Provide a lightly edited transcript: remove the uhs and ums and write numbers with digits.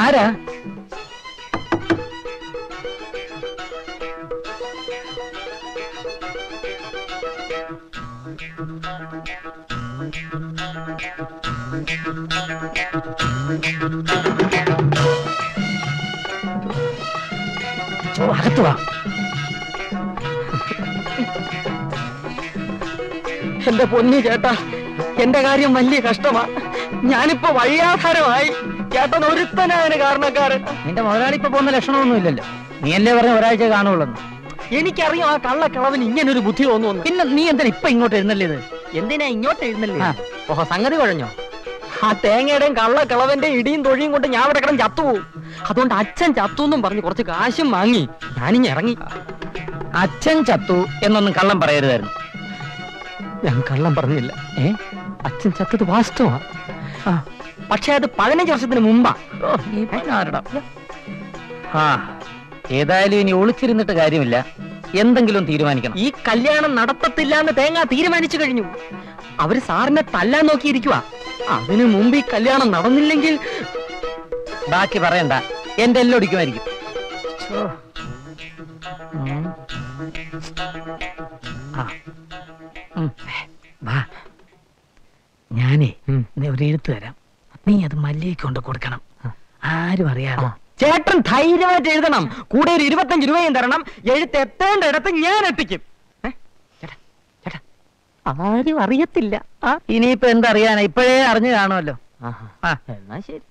ആരാ? അകത്ത് വാ. എന്റെ പൊന്നു ചേട്ടാ, എന്റെ കാര്യം വലിയ കഷ്ടമാ. ഞാനിപ്പോ വഴിയാധാരമായി. ചേട്ടൻ ഒരുത്തനായതിന് കാരണക്കാരൻ. നിന്റെ മുതലാളി ഇപ്പൊ പോകുന്ന ലക്ഷണമൊന്നും ഇല്ലല്ലോ. നീ അല്ലേ പറഞ്ഞ ഒരാഴ്ച കാണുള്ളൂ. എനിക്കറിയാം ആ കള്ളക്കളവന് ഇങ്ങനൊരു ബുദ്ധി തോന്നുന്നു. പിന്നെ നീ എന്തിനാ ഇപ്പൊ ഇങ്ങോട്ട് എഴുന്നള്ളിയത്? എന്തിനാ ഇങ്ങോട്ട് എഴുന്നള്ളി? ഓഹോ, സംഗതി കുഴഞ്ഞോ? ആ തേങ്ങയുടെയും കള്ളക്കളവന്റെ ഇടിയും തൊഴിയും കൊണ്ട് ഞാൻ ഇവിടെ കിടന്ന് ചത്തുപോകും. അതുകൊണ്ട് അച്ഛൻ ചത്തു എന്നും പറഞ്ഞ് കുറച്ച് കാശും വാങ്ങി ഞാനിങ്ങ് ഇറങ്ങി. അച്ഛൻ ചത്തു എന്നൊന്നും കള്ളം പറയരുതായിരുന്നു. ഞാൻ കള്ളം പറഞ്ഞില്ല. അച്ഛൻ ചത്തത് വാസ്തവാ. പക്ഷെ അത് 15 വർഷത്തിന് മുമ്പാ. ഏതായാലും ഇനി ഒളിച്ചിരുന്നിട്ട് കാര്യമില്ല. എന്തെങ്കിലും തീരുമാനിക്കണം. ഈ കല്യാണം നടത്തത്തില്ല എന്ന് തേങ്ങ തീരുമാനിച്ചു കഴിഞ്ഞു. അവര് സാറിനെ തല്ലാൻ നോക്കിയിരിക്കുക. അതിനു മുമ്പ് ഈ കല്യാണം നടന്നില്ലെങ്കിൽ ബാക്കി പറയണ്ട, എന്റെ എല്ലാം ഒടിക്കുമായിരിക്കും. ഞാനേ ഒരു എഴുത്ത് തരാം. നീ അത് മല്ലികയ്ക്ക് കൊണ്ട് കൊടുക്കണം. ആരും അറിയാതെ. ചേട്ടൻ ധൈര്യമായിട്ട് എഴുതണം. കൂടെ ഒരു 25 രൂപയും തരണം. എഴുത്ത് എത്തേണ്ട ഇടത്ത് ഞാൻ എത്തിക്കും. ആരും അറിയത്തില്ല. ഇനിയിപ്പോ എന്തറിയാനാ? ഇപ്പോഴേ അറിഞ്ഞു കാണുമല്ലോ. എന്നാ ശരി.